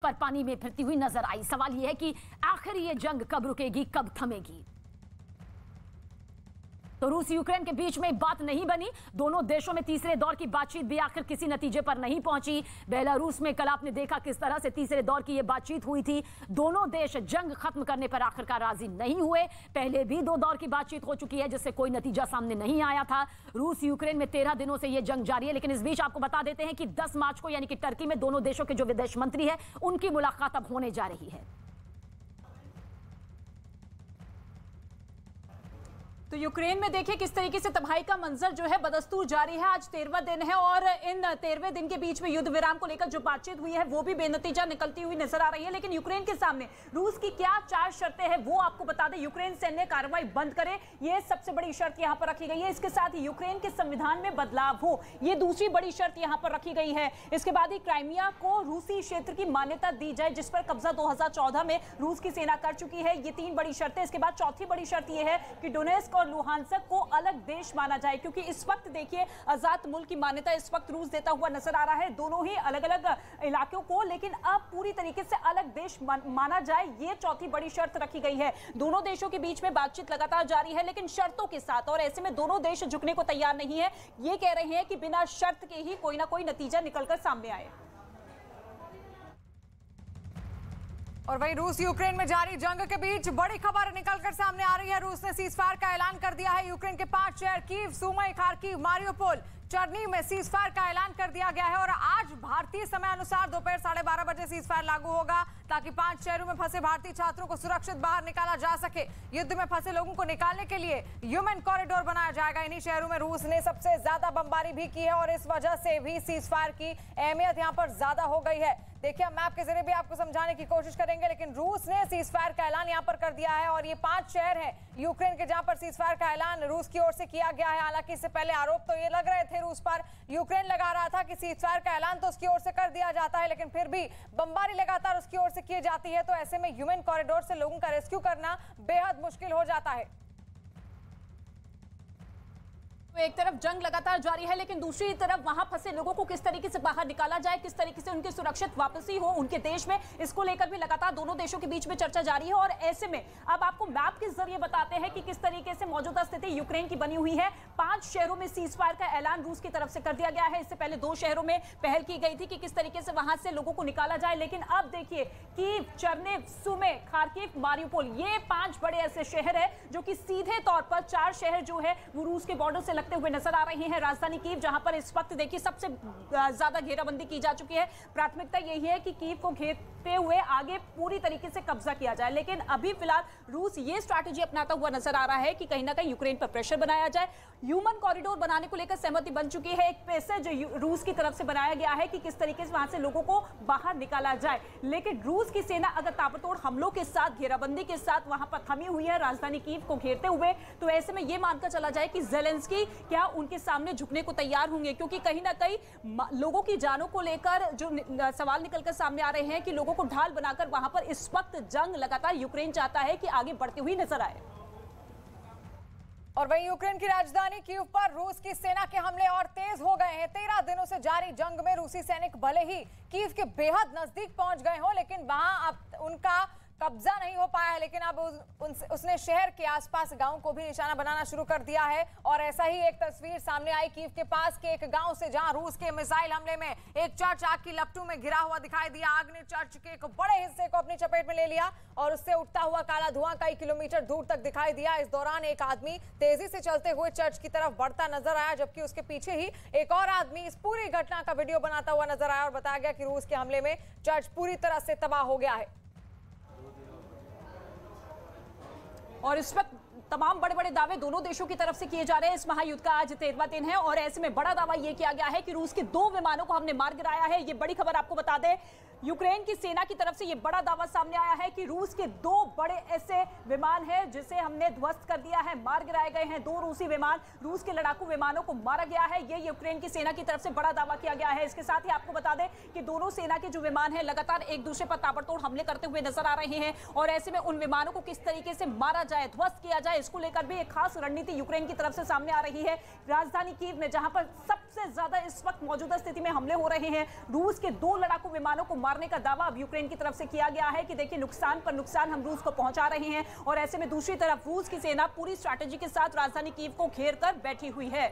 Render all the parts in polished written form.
पर पानी में फिरती हुई नजर आई। सवाल यह है कि आखिर ये जंग कब रुकेगी, कब थमेगी। तो रूस यूक्रेन के बीच में बात नहीं बनी। दोनों देशों में तीसरे दौर की बातचीत भी आखिर किसी नतीजे पर नहीं पहुंची। बेलारूस में कल आपने देखा किस तरह से तीसरे दौर की यह बातचीत हुई थी। दोनों देश जंग खत्म करने पर आखिरकार राजी नहीं हुए। पहले भी 2 दौर की बातचीत हो चुकी है जिससे कोई नतीजा सामने नहीं आया था। रूस यूक्रेन में 13 दिनों से यह जंग जारी है। लेकिन इस बीच आपको बता देते हैं कि 10 मार्च को यानी कि टर्की में दोनों देशों के जो विदेश मंत्री है उनकी मुलाकात अब होने जा रही है। तो यूक्रेन में देखिए किस तरीके से तबाही का मंजर जो है बदस्तूर जारी है। आज 13वां दिन है और इन 13वें दिन के बीच में युद्ध विराम को लेकर जो बातचीत हुई है वो भी बेनतीजा निकलती हुई नजर आ रही है। लेकिन यूक्रेन के सामने रूस की क्या 4 शर्तें हैं वो आपको बता दें। यूक्रेन सैन्य कार्रवाई बंद करे, ये सबसे बड़ी शर्त यहां पर रखी गई है। इसके साथ ही यूक्रेन के संविधान में बदलाव हो, ये दूसरी बड़ी शर्त यहां पर रखी गई है। इसके बाद ही क्राइमिया को रूसी क्षेत्र की मान्यता दी जाए जिस पर कब्जा 2014 में रूस की सेना कर चुकी है। ये 3 बड़ी शर्तें। इसके बाद चौथी बड़ी शर्त यह है कि डोनेस्क और लुहांस्क को अलग देश माना जाए, क्योंकि इस वक्त देखिए आजाद मुल्क की मान्यता इस वक्त रूस देता हुआ नजर आ रहा है दोनों ही अलग अलग इलाकों को, लेकिन अब पूरी तरीके से अलग देश माना जाए, ये चौथी बड़ी शर्त रखी गई है। दोनों देशों के बीच में बातचीत लगातार जारी है लेकिन शर्तों के साथ, और ऐसे में दोनों देश झुकने को तैयार नहीं है। ये कह रहे हैं कि बिना शर्त के ही कोई ना कोई नतीजा निकलकर सामने आए। और वहीं रूस यूक्रेन में जारी जंग के बीच बड़ी खबर निकलकर सामने आ रही है। रूस ने सीजफायर का ऐलान कर दिया है। यूक्रेन के 5 शहर कीव, सुमी, खार्किव, मारियोपोल, चरनी में सीजफायर का ऐलान कर दिया गया है और आज भारतीय समय अनुसार दोपहर 12:30 बजे सीजफायर लागू होगा ताकि 5 शहरों में फंसे भारतीय छात्रों को सुरक्षित बाहर निकाला जा सके। युद्ध में फंसे लोगों को निकालने के लिए ह्यूमन कॉरिडोर बनाया जाएगा। इन्हीं शहरों में रूस ने सबसे ज्यादा बमबारी भी की है और इस वजह से भी सीजफायर की अहमियत यहां पर ज्यादा हो गई है। देखिए हम मैप के जरिए भी आपको समझाने की कोशिश करेंगे, लेकिन रूस ने सीजफायर का ऐलान यहां पर कर दिया है और ये 5 शहर हैं यूक्रेन के जहां पर सीजफायर का ऐलान रूस की ओर से किया गया है। हालांकि इससे पहले आरोप तो ये लग रहे थे रूस पर, यूक्रेन लगा रहा था कि सीजफायर का ऐलान तो उसकी ओर से कर दिया जाता है लेकिन फिर भी बमबारी लगातार उसकी ओर से की जाती है। तो ऐसे में ह्यूमन कॉरिडोर से लोगों का रेस्क्यू करना बेहद मुश्किल हो जाता है। तो एक तरफ जंग लगातार जारी है लेकिन दूसरी तरफ वहां फंसे लोगों को किस तरीके से बाहर निकाला जाए, किस तरीके से उनकी सुरक्षित वापसी हो उनके देश में, इसको लेकर भी लगातार दोनों देशों के बीच में चर्चा जारी है। और ऐसे में अब आपको मैप के जरिए बताते हैं कि किस तरीके से मौजूदा स्थिति यूक्रेन की बनी हुई है। 5 शहरों में सीजफायर का ऐलान रूस की तरफ से कर दिया गया है। इससे पहले 2 शहरों में पहल की गई थी कि किस तरीके से वहां से लोगों को निकाला जाए, लेकिन अब देखिए कीव, चरनिव, सुमी, खार्किव, मारियोपोल, ये 5 बड़े ऐसे शहर है जो कि सीधे तौर पर 4 शहर जो है वो रूस के बॉर्डर से लगते हुए नजर आ रहे हैं। राजधानी कीव जहां पर इस वक्त देखिए सबसे ज्यादा घेराबंदी की जा चुकी है। प्राथमिकता यही है कि कीव को घेरते हुए आगे पूरी तरीके से कब्जा किया जाए, लेकिन अभी फिलहाल रूस ये स्ट्रैटेजी अपनाता हुआ नजर आ रहा है कि कहीं ना कहीं यूक्रेन पर प्रेशर बनाया जाए। ह्यूमन कॉरिडोर बनाने को लेकर सहमति बन चुकी है। एक पैसेज रूस की तरफ से बनाया गया है कि किस तरीके से वहां से लोगों को बाहर निकाला जाए, लेकिन रूस की सेना अगर ताबड़तोड़ हमलों के साथ, घेराबंदी के साथ वहां पर थमी हुई है राजधानी कीव को घेरते हुए, तो ऐसे में यह मानकर चला जाए कि ज़ेलेंस्की क्या उनके सामने झुकने को तैयार होंगे, क्योंकि कहीं ना कहीं लोगों की जानों को लेकर जो सवाल निकलकर सामने आ रहे हैं कि लोगों को ढाल बनाकर वहां पर इस वक्त जंग लगातार यूक्रेन चाहता है कि आगे बढ़ती हुई नजर आए। और वहीं यूक्रेन की राजधानी कीव पर रूस की सेना के हमले और तेज हो गए हैं। 13 दिनों से जारी जंग में रूसी सैनिक भले ही कीव के बेहद नजदीक पहुंच गए हो लेकिन वहां अब उनका कब्जा नहीं हो पाया है, लेकिन अब उसने शहर के आसपास गांव को भी निशाना बनाना शुरू कर दिया है। और ऐसा ही एक तस्वीर सामने आई कीव के पास के एक गांव से जहां रूस के मिसाइल हमले में एक चर्च आग की लपटों में घिरा हुआ दिखाई दिया। आग ने चर्च के एक बड़े हिस्से को अपनी चपेट में ले लिया और उससे उठता हुआ काला धुआं कई किलोमीटर दूर तक दिखाई दिया। इस दौरान एक आदमी तेजी से चलते हुए चर्च की तरफ बढ़ता नजर आया, जबकि उसके पीछे ही एक और आदमी इस पूरी घटना का वीडियो बनाता हुआ नजर आया और बताया गया कि रूस के हमले में चर्च पूरी तरह से तबाह हो गया है। और इस वक्त तमाम बड़े बड़े दावे दोनों देशों की तरफ से किए जा रहे हैं। इस महायुद्ध का आज 13वां दिन है और ऐसे में बड़ा दावा यह किया गया है कि रूस के 2 विमानों को हमने मार गिराया है। ये बड़ी खबर आपको बता दें, यूक्रेन की सेना की तरफ से यह बड़ा दावा सामने आया है कि रूस के 2 बड़े ऐसे विमान हैं जिसे हमने ध्वस्त कर दिया है, मार गिराए गए हैं। 2 रूसी विमान, रूस के लड़ाकू विमानों को मारा गया है। ये यूक्रेन की सेना की तरफ से बड़ा दावा किया गया है। इसके साथ ही आपको बता दें कि दोनों सेना के जो विमान हैं लगातार एक दूसरे पर ताबड़तोड़ हमले करते हुए नजर आ रहे हैं और ऐसे में उन विमानों को किस तरीके से मारा जाए, ध्वस्त किया जाए, इसको लेकर भी एक खास रणनीति यूक्रेन की तरफ से सामने आ रही है। राजधानी कीव में जहां पर सबसे ज्यादा इस वक्त मौजूदा स्थिति में हमले हो रहे हैं, रूस के 2 लड़ाकू विमानों को मारने का दावा अब यूक्रेन की तरफ से किया गया है कि देखिए नुकसान पर नुकसान हम रूस को पहुंचा रहे हैं। और ऐसे में दूसरी तरफ रूस की सेना पूरी स्ट्रैटेजी के साथ राजधानी कीव को घेर कर बैठी हुई है।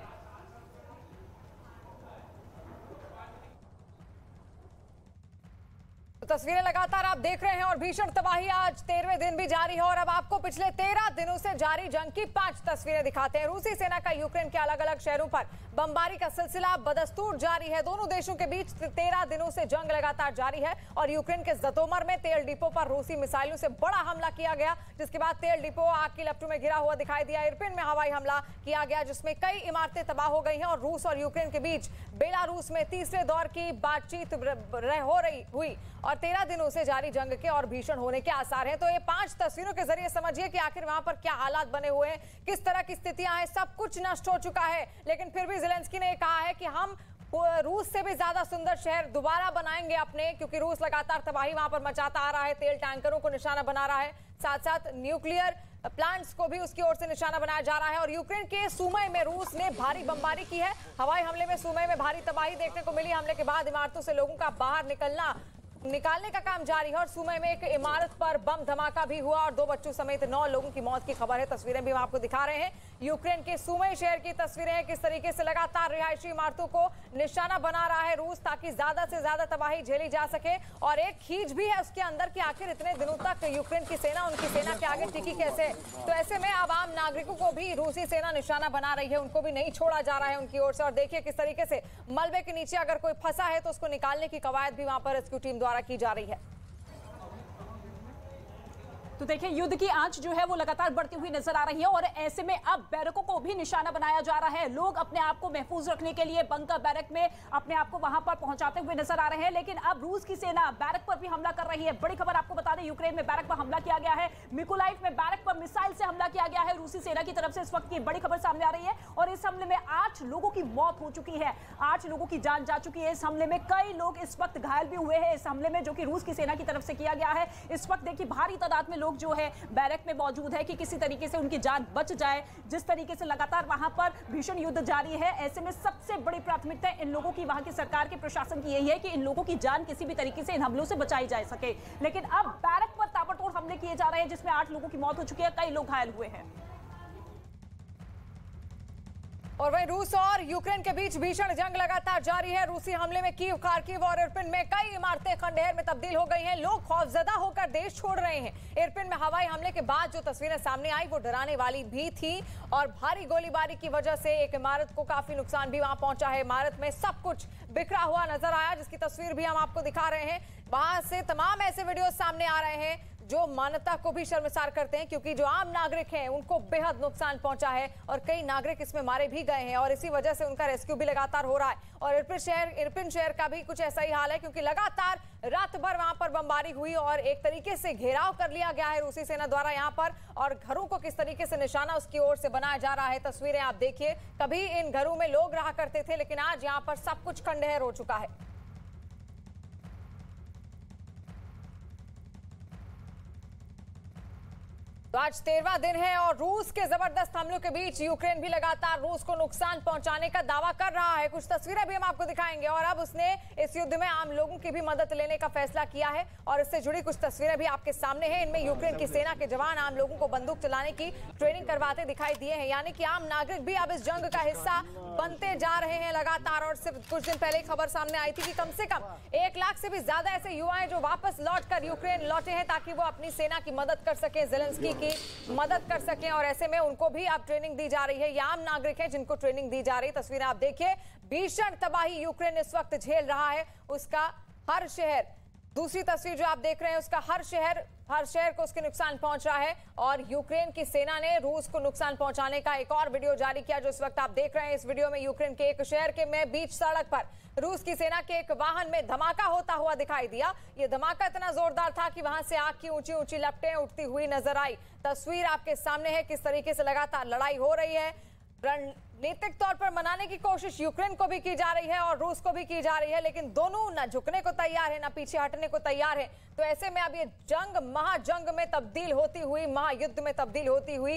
तस्वीरें लगातार आप देख रहे हैं और भीषण तबाही आज 13वें दिन भी जारी है। और अब आपको पिछले 13 दिनों से जारी जंग की 5 तस्वीरें दिखाते हैं। रूसी सेना का यूक्रेन के अलग अलग शहरों पर बमबारी का सिलसिला बदस्तूर जारी है। दोनों देशों के बीच 13 दिनों से जंग लगातार जारी है और यूक्रेन के जतोमर में तेल डिपो पर रूसी मिसाइलों से बड़ा हमला किया गया, जिसके बाद तेल डिपो आग की लपटों में घिरा हुआ दिखाई दिया। इरपिन में हवाई हमला किया गया जिसमें कई इमारतें तबाह हो गई हैं। और रूस और यूक्रेन के बीच बेलारूस में तीसरे दौर की बातचीत हो रही हुई और 13 दिनों से जारी जंग के और भीषण होने के आसार हैं। तो ये 5 तस्वीरों के जरिए समझिए कि आखिर वहां पर क्या हालात बने हुए हैं, किस तरह की स्थितियां हैं। सब कुछ नष्ट हो चुका है, लेकिन फिर भी ज़ेलेंस्की ने कहा है कि हम रूस से भी ज्यादा सुंदर शहर दोबारा बनाएंगे अपने, क्योंकि रूस लगातार तबाही वहां पर मचाता आ रहा है, तेल टैंकरों को निशाना बना रहा है, साथ साथ न्यूक्लियर प्लांट्स को भी उसकी ओर से निशाना बनाया जा रहा है। और यूक्रेन के सुमय में रूस ने भारी बमबारी की है। हवाई हमले में सुमय में भारी तबाही देखने को मिली। हमले के बाद इमारतों से लोगों का बाहर निकालने का काम जारी है। और सुमय में एक इमारत पर बम धमाका भी हुआ और 2 बच्चों समेत 9 लोगों की मौत की खबर है। तस्वीरें भी हम आपको दिखा रहे हैं। यूक्रेन के सुमय शहर की तस्वीरें हैं, किस तरीके से लगातार रिहायशी इमारतों को निशाना बना रहा है रूस, ताकि ज्यादा से ज्यादा तबाही झेली जा सके। और एक खींच भी है उसके अंदर कि आखिर इतने दिनों तक यूक्रेन की सेना उनकी सेना के आगे टिकी कैसे। तो ऐसे में अब आम नागरिकों को भी रूसी सेना निशाना बना रही है, उनको भी नहीं छोड़ा जा रहा है उनकी ओर से। और देखिए किस तरीके से मलबे के नीचे अगर कोई फंसा है तो उसको निकालने की कवायद भी वहां पर रेस्क्यू टीम द्वारा की जा रही है। तो देखिए युद्ध की आंच जो है वो लगातार बढ़ती हुई नजर आ रही है और ऐसे में अब बैरकों को भी निशाना बनाया जा रहा है। लोग अपने आप को महफूज रखने के लिए बंकर बैरक में अपने आप को वहां पर पहुंचाते हुए नजर आ रहे हैं, लेकिन अब रूस की सेना बैरक पर भी हमला कर रही है। बड़ी खबर आपको बता दें, यूक्रेन में बैरक पर हमला किया गया है। मिकोलाइव में बैरक पर मिसाइल से हमला किया गया है रूसी सेना की तरफ से। इस वक्त की बड़ी खबर सामने आ रही है और इस हमले में 8 लोगों की मौत हो चुकी है, 8 लोगों की जान जा चुकी है। इस हमले में कई लोग इस वक्त घायल भी हुए हैं इस हमले में, जो कि रूस की सेना की तरफ से किया गया है। इस वक्त देखिए भारी तादाद में लोग जो है बैरक में मौजूद है कि किसी तरीके से उनकी जान बच जाए। जिस तरीके से लगातार वहां पर भीषण युद्ध जारी है, ऐसे में सबसे बड़ी प्राथमिकता इन लोगों की, वहां की सरकार के प्रशासन की यही है कि इन लोगों की जान किसी भी तरीके से इन हमलों से बचाई जा सके। लेकिन अब बैरक पर ताबड़तोड़ हमले किए जा रहे हैं जिसमें 8 लोगों की मौत हो चुकी है, कई लोग घायल हुए हैं। और वहीं रूस और यूक्रेन के बीच भीषण जंग लगातार जारी है। रूसी हमले में कीव, खार्किव और इरपिन में कई इमारतें खंडहर में तब्दील हो गई हैं। लोग खौफजदा होकर देश छोड़ रहे हैं। इरपिन में हवाई हमले के बाद जो तस्वीरें सामने आई वो डराने वाली भी थी और भारी गोलीबारी की वजह से एक इमारत को काफी नुकसान भी वहां पहुंचा है। इमारत में सब कुछ बिखरा हुआ नजर आया, जिसकी तस्वीर भी हम आपको दिखा रहे हैं। वहां से तमाम ऐसे वीडियो सामने आ रहे हैं जो मानवता को भी शर्मसार करते हैं, क्योंकि जो आम नागरिक हैं उनको बेहद नुकसान पहुंचा है और कई नागरिक इसमें मारे भी गए हैं और इसी वजह से उनका रेस्क्यू भी लगातार हो रहा है। और इरपिन शहर का भी कुछ ऐसा ही हाल है, क्योंकि लगातार रात भर वहां पर बमबारी हुई और एक तरीके से घेराव कर लिया गया है रूसी सेना द्वारा यहां पर। और घरों को किस तरीके से निशाना उसकी ओर से बनाया जा रहा है, तस्वीरें आप देखिए। कभी इन घरों में लोग रहा करते थे, लेकिन आज यहाँ पर सब कुछ खंडहर हो चुका है। तो आज 13वां दिन है और रूस के जबरदस्त हमलों के बीच यूक्रेन भी लगातार रूस को नुकसान पहुंचाने का दावा कर रहा है। कुछ तस्वीरें भी हम आपको दिखाएंगे और अब उसने इस युद्ध में आम लोगों की भी मदद लेने का फैसला किया है और इससे जुड़ी कुछ तस्वीरें भी आपके सामने हैं। इनमें यूक्रेन की सेना के जवान आम लोगों को बंदूक चलाने की ट्रेनिंग करवाते दिखाई दिए हैं, यानी कि आम नागरिक भी अब इस जंग का हिस्सा बनते जा रहे हैं लगातार। और सिर्फ कुछ दिन पहले खबर सामने आई थी कि कम से कम 1 लाख से भी ज्यादा ऐसे युवा हैं जो वापस लौटकर यूक्रेन लौटे हैं ताकि वो अपनी सेना की मदद कर सके, ज़ेलेंस्की की मदद कर सकें। और ऐसे में उनको भी अब ट्रेनिंग दी जा रही है। ये आम नागरिक हैं जिनको ट्रेनिंग दी जा रही है। तस्वीरें आप देखिए, भीषण तबाही यूक्रेन इस वक्त झेल रहा है, उसका हर शहर। दूसरी तस्वीर जो आप देख रहे हैं उसका हर शहर को उसके नुकसान पहुंच रहा है और यूक्रेन की सेना ने रूस को नुकसान पहुंचाने का एक और वीडियो जारी किया जो इस वक्त आप देख रहे हैं। इस वीडियो में यूक्रेन के एक शहर के में बीच सड़क पर रूस की सेना के एक वाहन में धमाका होता हुआ दिखाई दिया। ये धमाका इतना जोरदार था कि वहां से आग की ऊंची ऊंची लपटें उठती हुई नजर आई। तस्वीर आपके सामने है किस तरीके से लगातार लड़ाई हो रही है। रणनीतिक तौर पर मनाने की कोशिश यूक्रेन को भी की जा रही है और रूस को भी की जा रही है, लेकिन दोनों न झुकने को तैयार है, न पीछे हटने को तैयार है। तो ऐसे में अब ये जंग महाजंग में तब्दील होती हुई, महायुद्ध में तब्दील होती हुई